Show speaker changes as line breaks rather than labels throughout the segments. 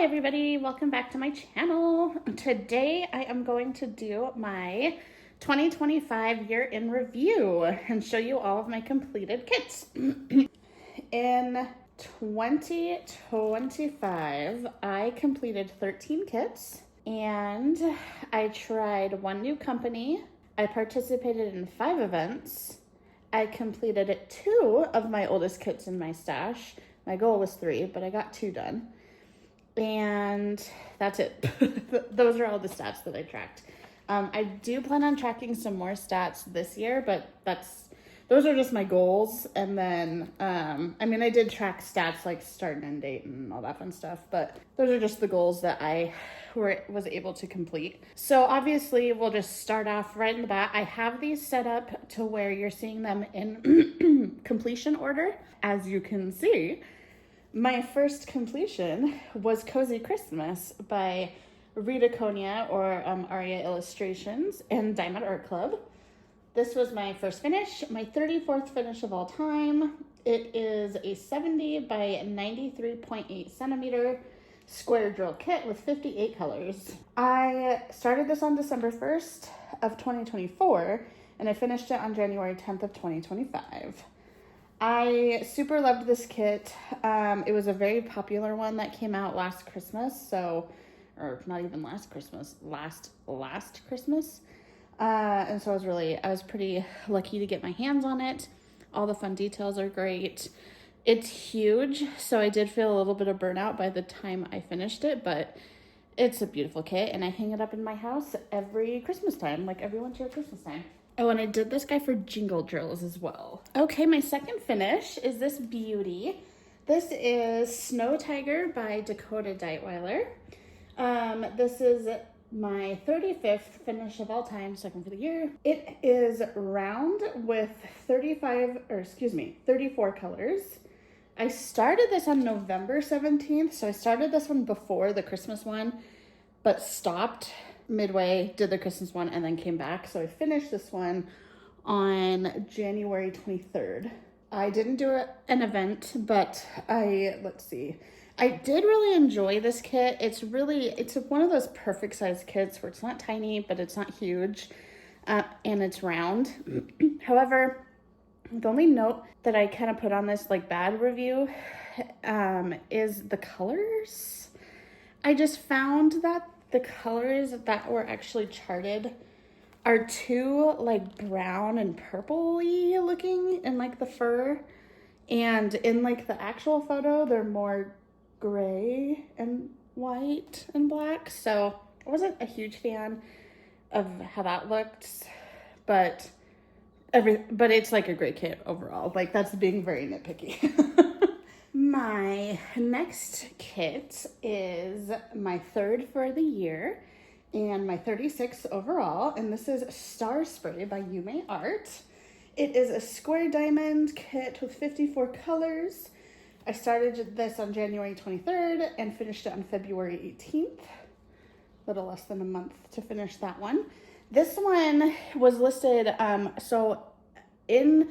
everybody, welcome back to my channel. Today I am going to do my 2025 year in review and show you all of my completed kits. In 2025 I completed 13 kits and I tried one new company. I participated in 5 events. I completed 2 of my oldest kits in my stash. My goal was 3, but I got 2 done. And that's it. Those are all the stats that I tracked. I do plan on tracking some more stats this year, but those are just my goals. And then, I did track stats like start and end date and all that fun stuff, but those are just the goals that I was able to complete. So obviously we'll just start off right in the bat. I have these set up to where you're seeing them in completion order. As you can see, my first completion was Cozy Christmas by Rita Konya or Aria Illustrations and Diamond Art Club. This was my first finish, my 34th finish of all time. It is a 70 by 93.8 centimeter square drill kit with 58 colors. I started this on December 1st of 2024 and I finished it on January 10th of 2025. I super loved this kit. It was a very popular one that came out last Christmas, or not even last Christmas, last Christmas. And so I was pretty lucky to get my hands on it. All the fun details are great. It's huge, so I did feel a little bit of burnout by the time I finished it, but it's a beautiful kit, and I hang it up in my house every Christmas time, like every winter or Christmas time. Oh, and I did this guy for jingle drills as well. Okay, my second finish is this beauty. This is Snow Tiger by Dakota Deitweiler. This is my 35th finish of all time, second for the year. It is round with 34 colors. I started this on November 17th, so I started this one before the Christmas one, but stopped midway, did the Christmas one, and then came back. So I finished this one on January 23rd. I didn't do an event, but let's see. I did really enjoy this kit. It's one of those perfect size kits where it's not tiny, but it's not huge, and it's round. However, the only note that I kind of put on this like bad review is the colors. I just found that the colors that were actually charted are too like brown and purpley looking in like the fur, and in like the actual photo they're more gray and white and black. So I wasn't a huge fan of how that looked, but it's like a great kit overall. Like, that's being very nitpicky. My next kit is my 3rd for the year and my 36th overall, and this is Starspray by Yume Art. It is a square diamond kit with 54 colors. I started this on January 23rd and finished it on February 18th. A little less than a month to finish that one. This one was listed, so in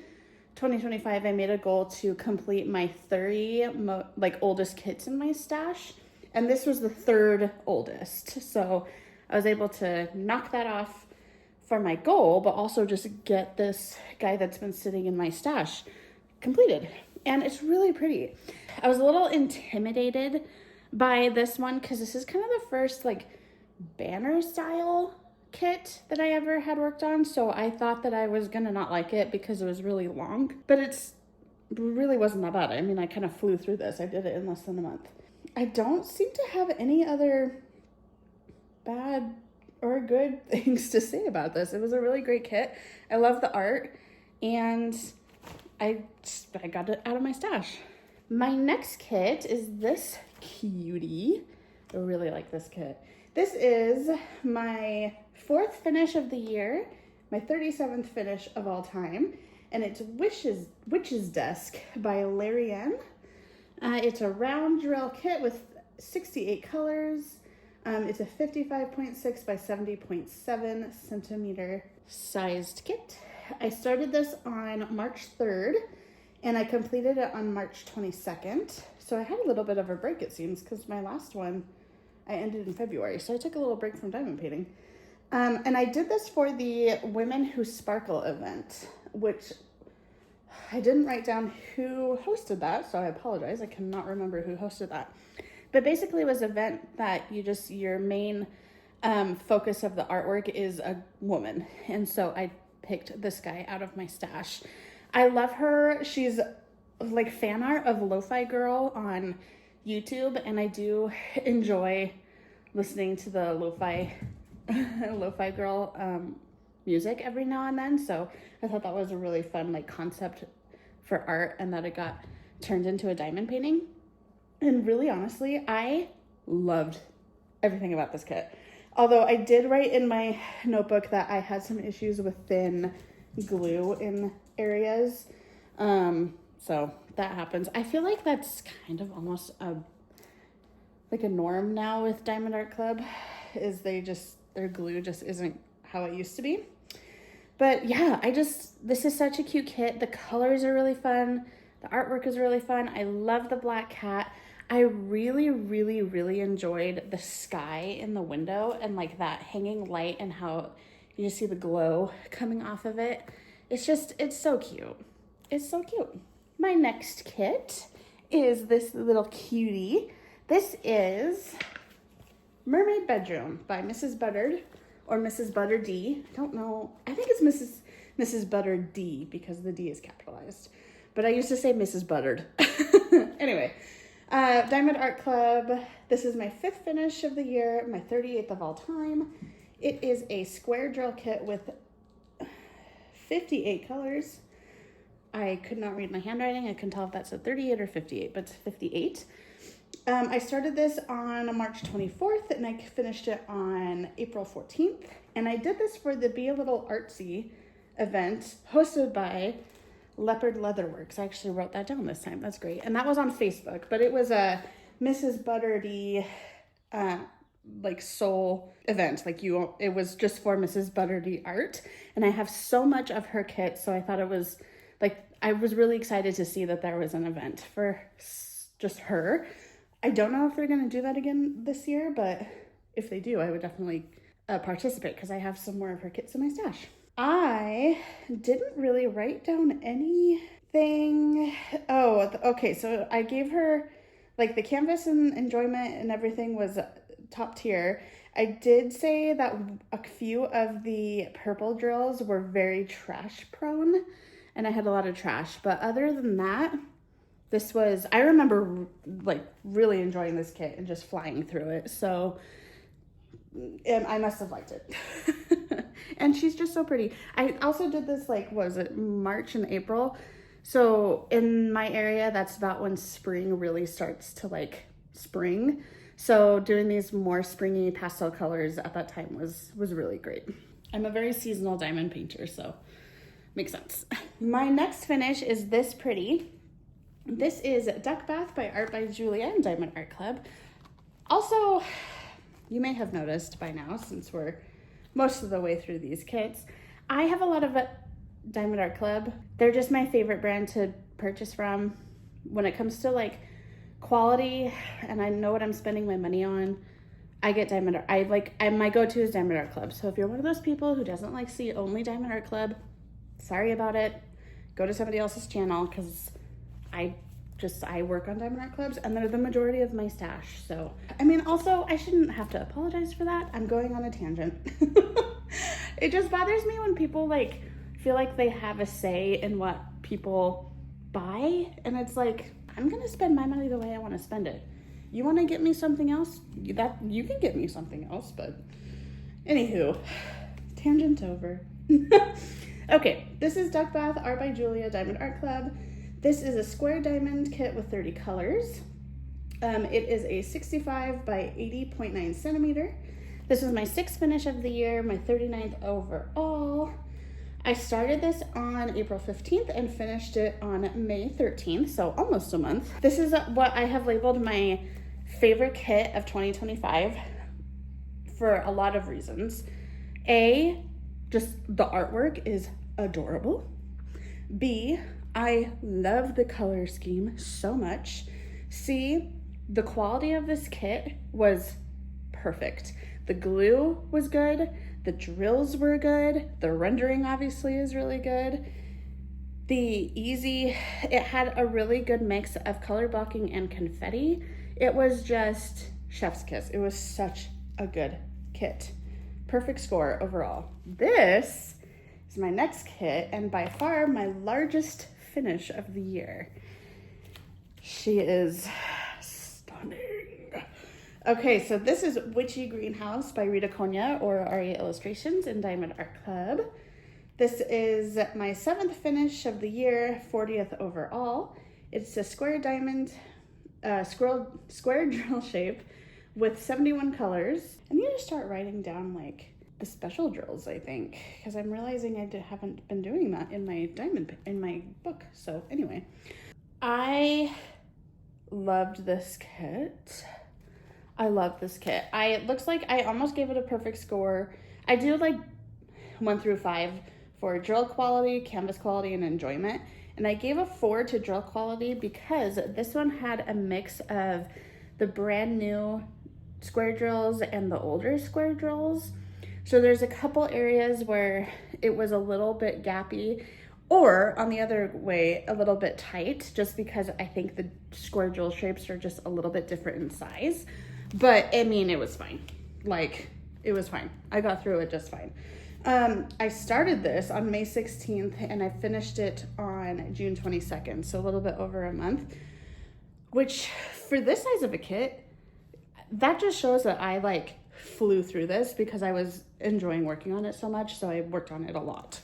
2025, I made a goal to complete my 30 oldest kits in my stash, and this was the 3rd oldest. So I was able to knock that off for my goal, but also just get this guy that's been sitting in my stash completed. And it's really pretty. I was a little intimidated by this one because this is kind of the first like banner style kit that I ever had worked on, so I thought that I was gonna not like it because it was really long, but it really wasn't that bad. I mean, I kind of flew through this. I did it in less than a month. I don't seem to have any other bad or good things to say about this. It was a really great kit. I love the art, and I got it out of my stash. My next kit is this cutie. I really like this kit. This is my 4th finish of the year, my 37th finish of all time, and it's Witch's Desk by Larianne. It's a round drill kit with 68 colors. It's a 55.6 by 70.7 centimeter sized kit. I started this on March 3rd, and I completed it on March 22nd. So I had a little bit of a break, it seems, because my last one I ended in February, so I took a little break from diamond painting. And I did this for the Women Who Sparkle event, which I didn't write down who hosted that, so I apologize. I cannot remember who hosted that. But basically it was an event that your main focus of the artwork is a woman. And so I picked this guy out of my stash. I love her. She's like fan art of Lo-Fi Girl on YouTube, and I do enjoy listening to the Lo-Fi Girl music every now and then. So I thought that was a really fun like concept for art, and that it got turned into a diamond painting. And really honestly, I loved everything about this kit. Although I did write in my notebook that I had some issues with thin glue in areas. So that happens. I feel like that's kind of almost a norm now with Diamond Art Club, is their glue just isn't how it used to be. But yeah, this is such a cute kit. The colors are really fun. The artwork is really fun. I love the black cat. I really, really, really enjoyed the sky in the window and like that hanging light and how you just see the glow coming off of it. It's so cute. It's so cute. My next kit is this little cutie. This is Mermaid Bedroom by Mrs. Butterd, or Mrs. Butter D. I don't know. I think it's Mrs. Butter D because the D is capitalized. But I used to say Mrs. Butterd. Anyway, Diamond Art Club. This is my 5th finish of the year, my 38th of all time. It is a square drill kit with 58 colors. I could not read my handwriting. I couldn't tell if that said 38 or 58, but it's 58. I started this on March 24th and I finished it on April 14th. And I did this for the Be a Little Artsy event hosted by Leopard Leatherworks. I actually wrote that down this time. That's great. And that was on Facebook, but it was a Mrs. Butterdy soul event. It was just for Mrs. Butterdy art. And I have so much of her kit, so I thought it was I was really excited to see that there was an event for just her. I don't know if they're going to do that again this year, but if they do, I would definitely participate because I have some more of her kits in my stash. I didn't really write down anything. Oh, okay. So I gave her the canvas and enjoyment and everything was top tier. I did say that a few of the purple drills were very trash prone and I had a lot of trash, but other than that, I remember really enjoying this kit and just flying through it. So, and I must have liked it. And she's just so pretty. I also did this March and April. So in my area, that's about when spring really starts to spring. So doing these more springy pastel colors at that time was really great. I'm a very seasonal diamond painter, so makes sense. My next finish is this pretty. This is Duck Bath by Art by Julia and Diamond Art Club. Also, you may have noticed by now, since we're most of the way through these kits, I have a lot of Diamond Art Club. They're just my favorite brand to purchase from when it comes to quality, and I know what I'm spending my money on. I get Diamond Art. My go-to is Diamond Art Club. So if you're one of those people who doesn't see only Diamond Art Club, sorry about it. Go to somebody else's channel because I work on Diamond Art Clubs and they're the majority of my stash. So, also I shouldn't have to apologize for that. I'm going on a tangent. It just bothers me when people feel like they have a say in what people buy. And it's I'm going to spend my money the way I want to spend it. You want to get me something else? You can get me something else, but anywho, tangent over. Okay, this is Duck Bath, Art by Julia, Diamond Art Club. This is a square diamond kit with 30 colors. It is a 65 by 80.9 centimeter. This was my 6th finish of the year, my 39th overall. I started this on April 15th and finished it on May 13th, so almost a month. This is what I have labeled my favorite kit of 2025 for a lot of reasons. A, just the artwork is adorable. B, I love the color scheme so much. C, the quality of this kit was perfect. The glue was good, the drills were good, the rendering obviously is really good. It had a really good mix of color blocking and confetti. It was just chef's kiss. It was such a good kit. Perfect score overall. This is my next kit, and by far my largest finish of the year. She is stunning. Okay, so this is Witchy Greenhouse by Rita Konya or Aria Illustrations in Diamond Art Club. This is my 7th finish of the year, 40th overall. It's a square diamond, square drill shape with 71 colors. I need to start writing down like the special drills, I think, because I'm realizing I haven't been doing that in my book. So anyway, I loved this kit. I love this kit. It looks like I almost gave it a perfect score. I do like 1 through 5 for drill quality, canvas quality, and enjoyment. And I gave a 4 to drill quality because this one had a mix of the brand new square drills and the older square drills. So there's a couple areas where it was a little bit gappy, or on the other way, a little bit tight, just because I think the square drill shapes are just a little bit different in size. But I mean, it was fine. Like, it was fine. I got through it just fine. I started this on May 16th and I finished it on June 22nd, so a little bit over a month, which for this size of a kit, that just shows that I like flew through this because I was enjoying working on it so much, so I worked on it a lot.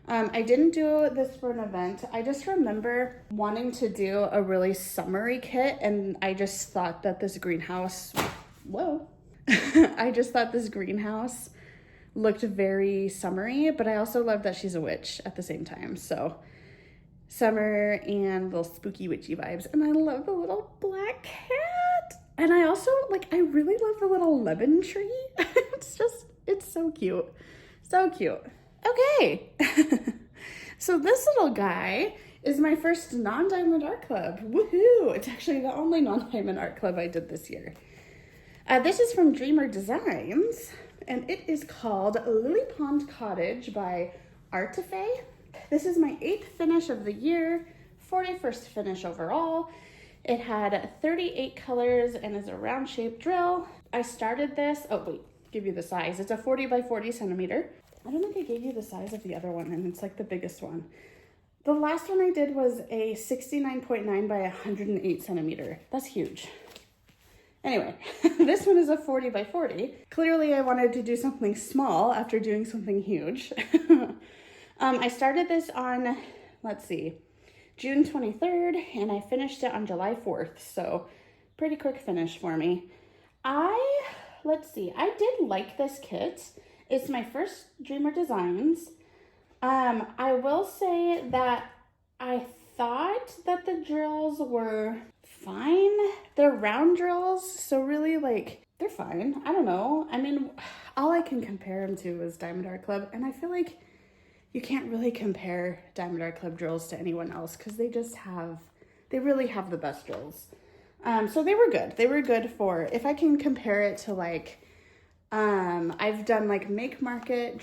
I didn't do this for an event. I just remember wanting to do a really summery kit, and I just thought that this greenhouse, I just thought this greenhouse looked very summery, but I also love that she's a witch at the same time. So summer and little spooky witchy vibes. And I love the little black cat. And I also I really love the little lemon tree. It's so cute. So cute. Okay. So this little guy is my first non-diamond art club. Woohoo! It's actually the only non-diamond art club I did this year. This is from Dreamer Designs, and it is called Lily Pond Cottage by Artifay. This is my 8th finish of the year, 41st finish overall. It had 38 colors and is a round shaped drill. I started this, give you the size. It's a 40 by 40 centimeter. I don't think I gave you the size of the other one, and it's like the biggest one. The last one I did was a 69.9 by 108 centimeter. That's huge. Anyway, this one is a 40 by 40. Clearly I wanted to do something small after doing something huge. I started this on, June 23rd, and I finished it on July 4th. So pretty quick finish for me. I did like this kit. It's my first Dreamer Designs. I will say that I thought that the drills were fine. They're round drills, so really they're fine. I don't know. I mean, all I can compare them to is Diamond Art Club, and I feel like you can't really compare Diamond Art Club drills to anyone else because they really have the best drills. So they were good. They were good for, if I can compare it to I've done Make Market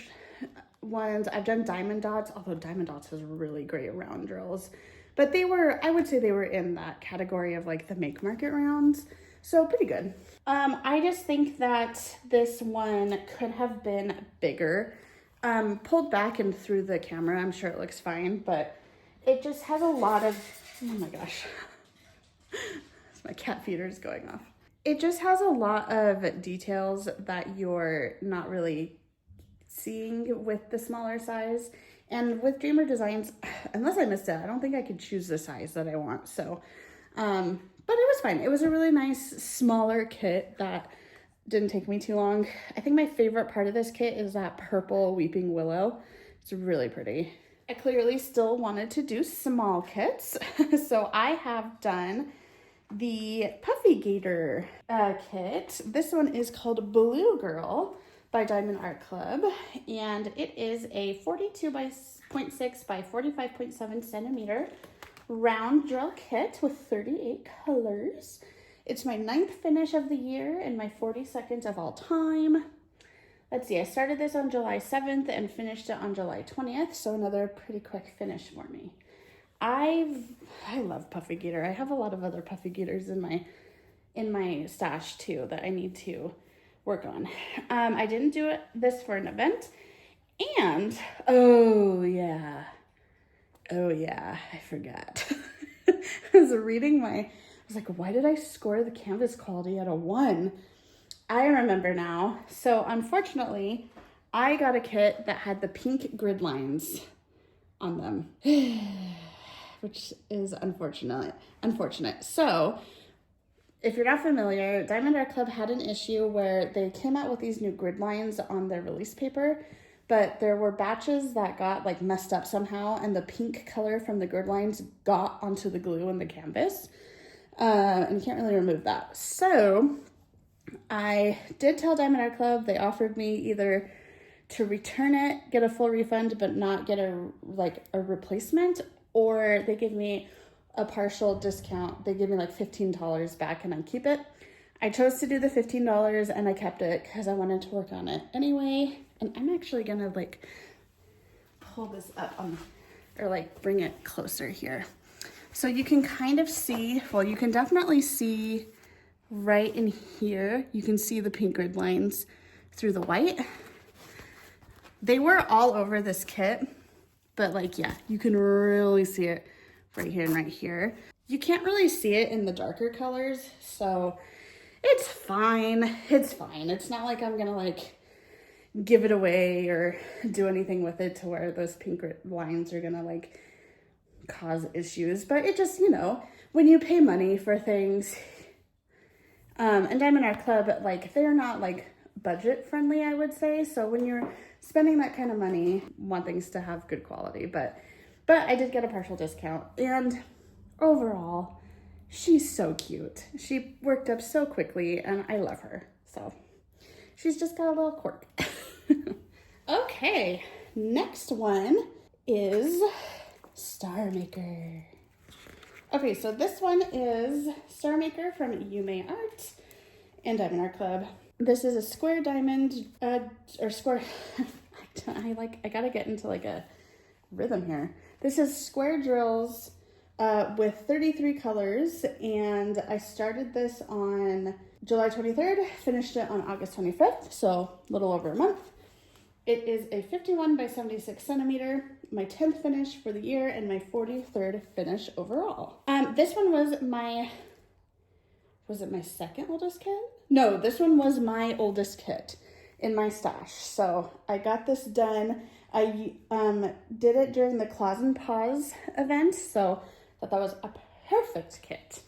ones. I've done Diamond Dots, although Diamond Dots has really great round drills. But I would say they were in that category of the Make Market rounds. So pretty good. I just think that this one could have been bigger. Pulled back and through the camera, I'm sure it looks fine, but it just has a lot of, oh my gosh. My cat feeder is going off. It just has a lot of details that you're not really seeing with the smaller size. And with Dreamer Designs, unless I missed it, I don't think I could choose the size that I want. So, but it was fine. It was a really nice, smaller kit that didn't take me too long. I think my favorite part of this kit is that purple Weeping Willow. It's really pretty. I clearly still wanted to do small kits. So I have done the Puffy Gator kit. This one is called Blue Girl by Diamond Art Club, and it is a 42 by 0.6 by 45.7 centimeter round drill kit with 38 colors. It's my 9th finish of the year and my 42nd of all time. Let's see, I started this on July 7th and finished it on July 20th, so another pretty quick finish for me. I love Puffy Gator. I have a lot of other Puffy Gators in my stash too that I need to work on. I didn't do this for an event, and oh yeah, I forgot. I was like, why did I score the canvas quality at a 1? I remember now. So unfortunately, I got a kit that had the pink grid lines on them, which is unfortunate. So if you're not familiar, Diamond Art Club had an issue where they came out with these new grid lines on their release paper, but there were batches that got like messed up somehow, and the pink color from the grid lines got onto the glue in the canvas, and you can't really remove that. So I did tell Diamond Art Club. They offered me either to return it, get a full refund, but not get a replacement, or they give me a partial discount. They give me like $15 back and I keep it. I chose to do the $15 and I kept it because I wanted to work on it anyway. And I'm actually gonna like pull this up or like bring it closer here. So you can kind of see, well, you can definitely see right in here, you can see the pink grid lines through the white. They were all over this kit, but like, yeah, you can really see it right here and right here. You can't really see it in the darker colors, so it's fine. It's fine. It's not like I'm gonna like give it away or do anything with it to where those pink lines are gonna like cause issues, but it just, you know, when you pay money for things, and Diamond Art Club, like, they're not like budget friendly, I would say. So when you're spending that kind of money, you want things to have good quality, but I did get a partial discount, and overall, she's so cute. She worked up so quickly, and I love her. So she's just got a little quirk. Okay, next one is Star Maker. Okay, so this one is Star Maker from Yume Art and Diamond Art Club. This is a square diamond, or square, I gotta get into like a rhythm here. This is square drills with 33 colors, and I started this on July 23rd, finished it on August 25th, so a little over a month. It is a 51 by 76 centimeter, my 10th finish for the year, and my 43rd finish overall. This one was it my second oldest kit? No, this one was my oldest kit in my stash. So I got this done. I did it during the Claws and Paws event, so I thought that was a perfect kit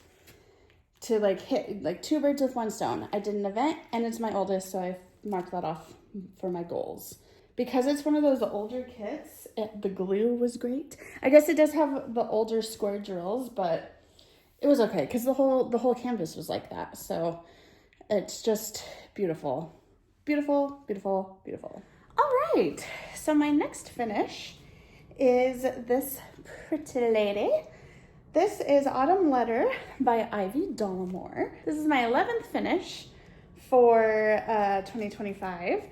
to like hit like 2 birds with 1 stone. I did an event and it's my oldest, so I marked that off for my goals. Because it's one of those older kits, the glue was great. I guess it does have the older square drills, but it was okay because the whole canvas was like that. So it's just beautiful. Beautiful, beautiful, beautiful. All right, so my next finish is this pretty lady. This is Autumn Letter by Ivy Dollamore. This is my 11th finish for 2025.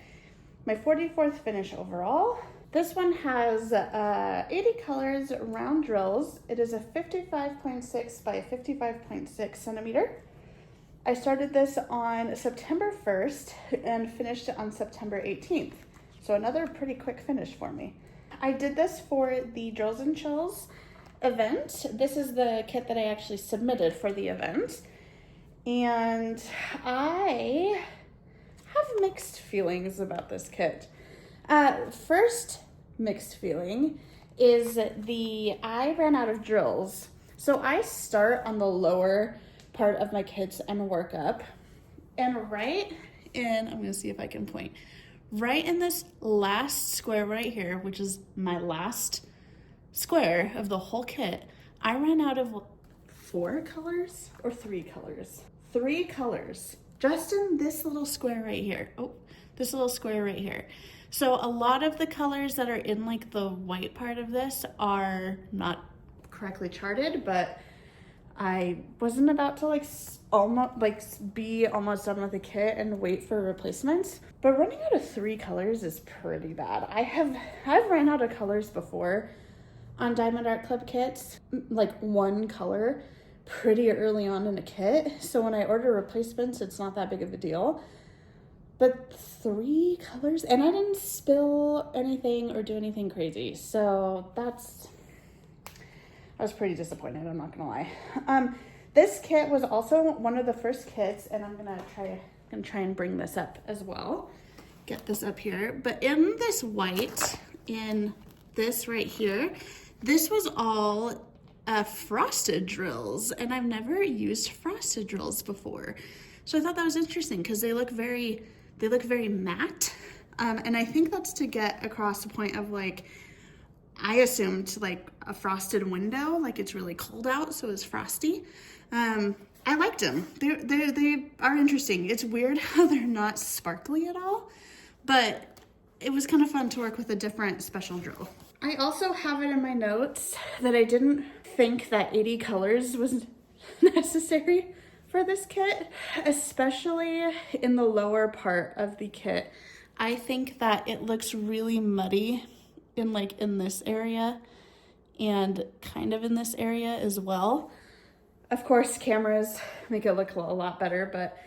My 44th finish overall. This one has 80 colors, round drills. It is a 55.6 by 55.6 centimeter. I started this on September 1st and finished it on September 18th. So another pretty quick finish for me. I did this for the Drills and Chills event. This is the kit that I actually submitted for the event. And I have mixed feelings about this kit. First mixed feeling is I ran out of drills. So I start on the lower part of my kits and work up. And I'm gonna see if I can point. Right in this last square right here, which is my last square of the whole kit, I ran out of 4 colors or 3 colors. 3 colors. Just in this little square right here. Oh, this little square right here. So a lot of the colors that are in like the white part of this are not correctly charted, but I wasn't about to be almost done with the kit and wait for replacements, but running out of 3 colors is pretty bad. I've ran out of colors before on Diamond Art Club kits, like 1 color pretty early on in a kit. So when I order replacements, it's not that big of a deal. But 3 colors, and I didn't spill anything or do anything crazy. So I was pretty disappointed, I'm not gonna lie. This kit was also one of the first kits, and I'm gonna try and bring this up as well. Get this up here. But in this white, in this right here, this was all frosted drills, and I've never used frosted drills before. So I thought that was interesting because they look very matte. And I think that's to get across the point of like, I assumed like a frosted window, like it's really cold out, so it's frosty. I liked them. They are interesting. It's weird how they're not sparkly at all, but it was kind of fun to work with a different special drill. I also have it in my notes that I didn't think that 80 colors was necessary for this kit, especially in the lower part of the kit. I think that it looks really muddy in this area and kind of in this area as well. Of course, cameras make it look a lot better, but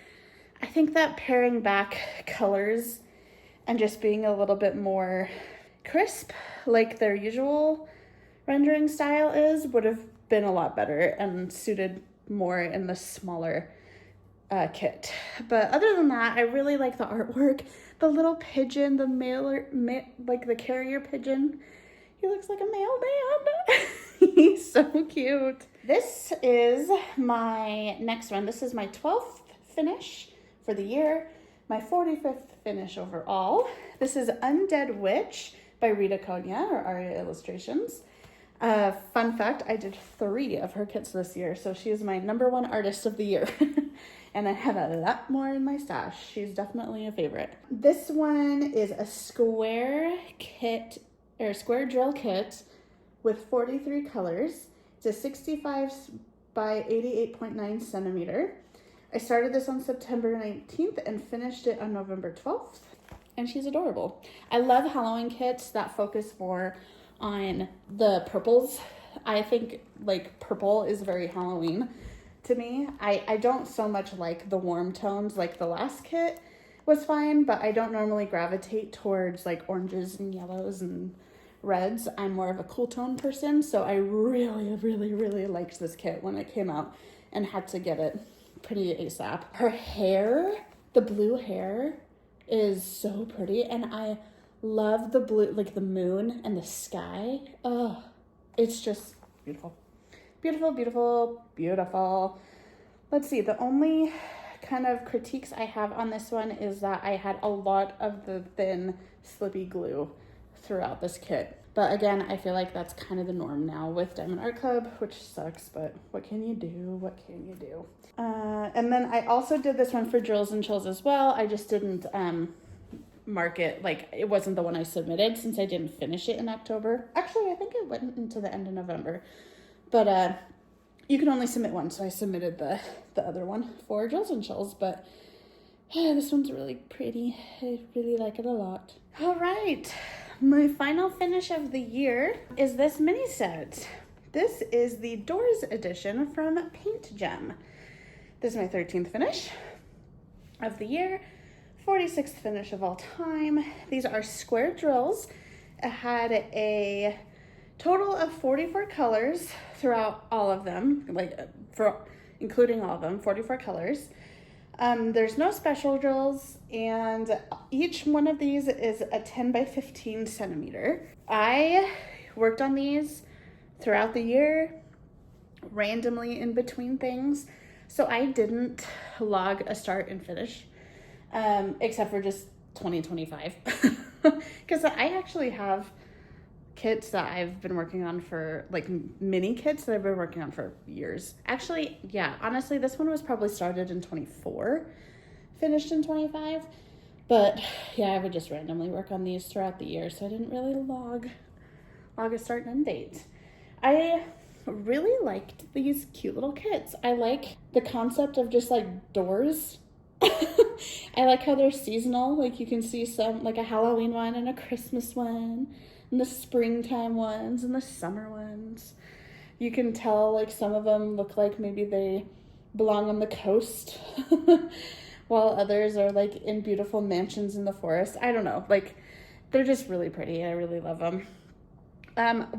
I think that paring back colors and just being a little bit more crisp, like their usual rendering style is, would have been a lot better and suited more in the smaller kit. But other than that, I really like the artwork. The little pigeon, like the carrier pigeon, he looks like a mailman. He's so cute. This is my next one. This is my 12th finish for the year, my 45th finish overall. This is Undead Witch by Rita Konya, or Aria Illustrations. Fun fact, I did 3 of her kits this year, so she is my #1 artist of the year. And I have a lot more in my stash. She's definitely a favorite. This one is a square kit, or square drill kit with 43 colors. It's a 65 by 88.9 centimeter. I started this on September 19th and finished it on November 12th. And she's adorable. I love Halloween kits that focus more on the purples. I think like purple is very Halloween to me. I don't so much like the warm tones, like the last kit was fine, but I don't normally gravitate towards like oranges and yellows and reds. I'm more of a cool tone person, so I really liked this kit when it came out and had to get it pretty ASAP. Her hair, the blue hair, is so pretty, and I love the blue, like the moon and the sky. Oh, it's just beautiful. Beautiful. Let's see, the only kind of critiques I have on this one is that I had a lot of the thin slippy glue throughout this kit. But again, I feel like that's kind of the norm now with Diamond Art Club, which sucks, but what can you do? And then I also did this one for Drills and Chills as well. I just didn't mark it, like it wasn't the one I submitted since I didn't finish it in October. Actually, I think it went into the end of November. But you can only submit one, so I submitted the other one for Drills and Chills. But yeah, this one's really pretty. I really like it a lot. All right, my final finish of the year is this mini set. This is the Doors edition from Paint Gem. This is my 13th finish of the year, 46th finish of all time. These are square drills. It had a total of 44 colors throughout all of them, including all of them, 44 colors. There's no special drills, and each one of these is a 10 by 15 centimeter. I worked on these throughout the year, randomly in between things, so I didn't log a start and finish, except for just 2025, because I actually have kits that I've been working on for, like mini kits that I've been working on for years. Actually, yeah, honestly, this one was probably started in 24, finished in 25. But yeah, I would just randomly work on these throughout the year, so I didn't really log a start and end date. I really liked these cute little kits. I like the concept of just like doors. I like how they're seasonal. Like you can see some, like a Halloween one and a Christmas one, and the springtime ones and the summer ones. You can tell like some of them look like maybe they belong on the coast, while others are like in beautiful mansions in the forest. I don't know. Like they're just really pretty. I really love them.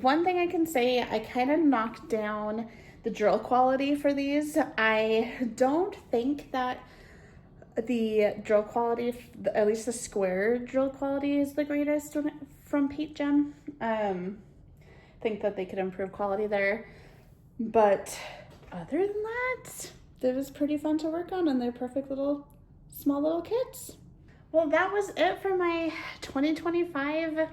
One thing I can say, I kind of knocked down the drill quality for these. I don't think that the drill quality, at least the square drill quality, is the greatest from Paint Gem. Think that they could improve quality there. But other than that, it was pretty fun to work on, and they're perfect little, small little kits. Well, that was it for my 2025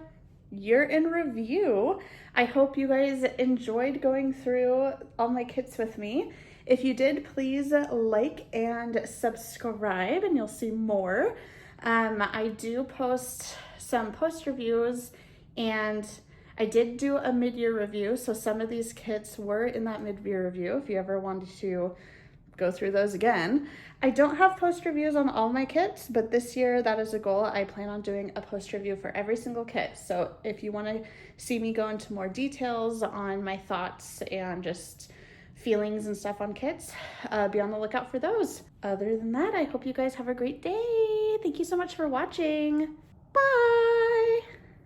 year in review. I hope you guys enjoyed going through all my kits with me. If you did, please like and subscribe and you'll see more. I do post some post reviews, and I did do a mid-year review, so some of these kits were in that mid-year review if you ever wanted to go through those again. I don't have post reviews on all my kits, but this year that is a goal. I plan on doing a post review for every single kit. So if you want to see me go into more details on my thoughts and just feelings and stuff on kits, be on the lookout for those. Other than that, I hope you guys have a great day. Thank you so much for watching. Bye.